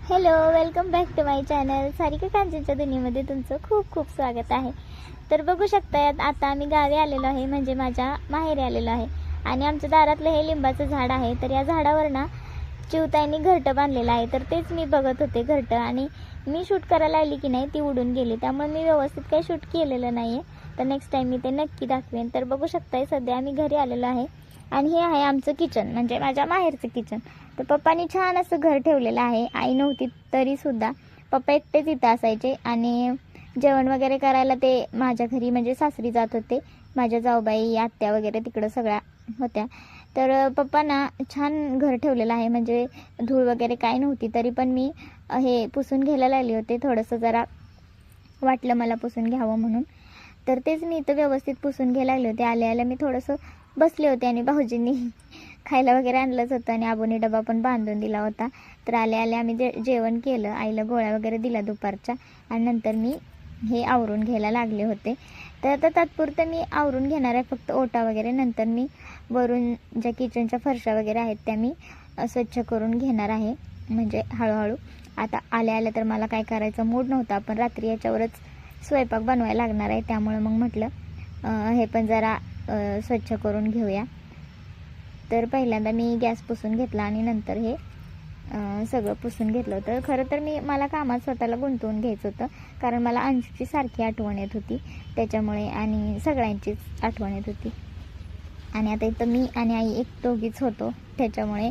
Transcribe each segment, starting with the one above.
Hello, welcome back to my channel. Sarika कांचनच्या दुनियेमध्ये तुमचं खूप खूप स्वागत आहे. तर बघू शकता, आता आम्ही गावी आलेलो आहे, म्हणजे माझ्या माहेरी आलेलो आहे. आणि आमच्या दारातलं हे लिंबाचं झाड आहे. तर या झाडावर ना चिवताईंनी घरटं बांधलेलं आहे. तर तेच मी बघत होते घरटं, आणि मी शूट करायला आली की नाही ती उडून गेली. त्यामुळे मी व्यवस्थित काही शूट केलेलं नाही आहे. तर नेक्स्ट टाईम मी ते नक्की दाखवेन. तर बघू शकताय, सध्या आम्ही घरी आलेलो आहे. आणि हे आहे आमचं किचन, म्हणजे माझ्या माहेरचं किचन. तर पप्पांनी छान असं घर ठेवलेलं आहे. आई नव्हती तरीसुद्धा पप्पा एकटेच इथं असायचे. आणि जेवण वगैरे करायला ते माझ्या घरी म्हणजे सासरी जात होते. माझ्या जाऊबाई, आत्या वगैरे तिकडं सगळ्या होत्या. तर पप्पांना छान घर ठेवलेलं आहे, म्हणजे धूळ वगैरे काय नव्हती. तरी पण मी हे पुसून घ्यायला लागले होते. थोडंसं जरा वाटलं मला पुसून घ्यावं म्हणून. तर तेच मी इथं व्यवस्थित पुसून घ्यायला लागले होते. आल्या मी थोडंसं बसले होते, आणि भाऊजींनी खायला वगैरे आणलंच होतं, आणि आबोनी डबा पण बांधून दिला होता. तर आल्या आम्ही जेवण केलं. आईला गोळ्या वगैरे दिल्या दुपारच्या, आणि नंतर मी हे आवरून घ्यायला लागले होते. तर आता तात्पुरतं मी आवरून घेणार आहे, फक्त ओटा वगैरे. नंतर मी वरून ज्या किचनच्या फरशा वगैरे आहेत त्या मी स्वच्छ करून घेणार आहे, म्हणजे हळूहळू. आता आल्या तर मला काय करायचं मूड नव्हता, पण रात्री याच्यावरच स्वयंपाक बनवायला लागणार आहे. त्यामुळे मग म्हटलं हे पण जरा स्वच्छ करून घेऊया. तर पहिल्यांदा मी गॅस पुसून घेतला, आणि नंतर हे सगळं पुसून घेतलं होतं. खरं तर मला कामात स्वतःला गुंतवून घ्यायचं होतं, कारण मला अंशूची सारखी आठवण येत होती त्याच्यामुळे, आणि सगळ्यांचीच आठवण येत होती. आणि आता इथं मी आणि आई दोघीच होतो, त्याच्यामुळे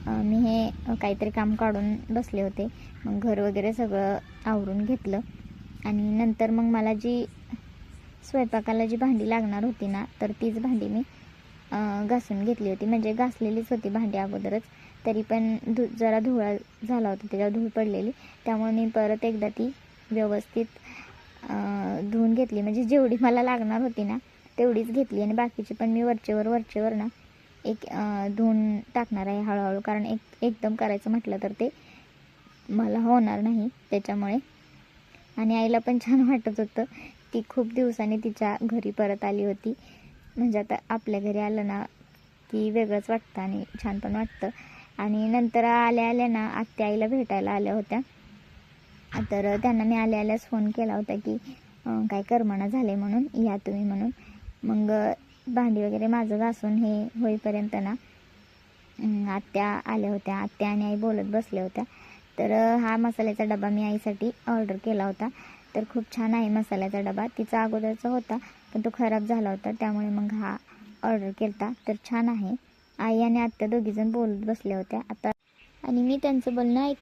मी हे काहीतरी काम काढून बसले होते. मग घर वगैरे सगळं आवरून घेतलं, आणि नंतर मग मला स्वयंपाकाला जी भांडी लागणार होती ना, तर तीच भांडी मी घासून घेतली होती. म्हणजे घासलेलीच होती भांडी अगोदरच, तरी पण जरा धुळा झाला होता, त्याच्यावर धूळ पडलेली. त्यामुळे मी परत एकदा ती व्यवस्थित धुवून घेतली. म्हणजे जेवढी मला लागणार होती ना तेवढीच घेतली, आणि बाकीची पण मी वरचेवर ना एक धुवून टाकणार आहे हळूहळू, कारण एकदम करायचं म्हटलं तर ते मला होणार नाही त्याच्यामुळे. आणि आईला पण छान वाटत होतं. ती खूप दिवसांनी तिच्या घरी परत आली होती. म्हणजे आता आपल्या घरी आलं ना की वेगळंच वाटतं, आणि छान पण वाटतं. आणि नंतर आल्या ना आत्या आईला भेटायला आल्या होत्या. तर त्यांना मी आल्यास फोन केला होता की काय करमना झाले म्हणून, या तुम्ही म्हणून. मग भांडी वगैरे माझं घासून हे होईपर्यंत ना आत्या आल्या होत्या. आत्या आणि आई बोलत बसल्या होत्या. तर हा मसाल्याचा डबा मी आईसाठी ऑर्डर केला होता. तर खूप छान आहे मसाल्याचा डबा. तिचा अगोदरचा होता, पण तो खराब झाला होता, त्यामुळे मग हा ऑर्डर केला. तर छान आहे. आई आणि आत्या दोघीजण बोलत बसल्या होत्या आता, आणि मी त्यांचं बोलणं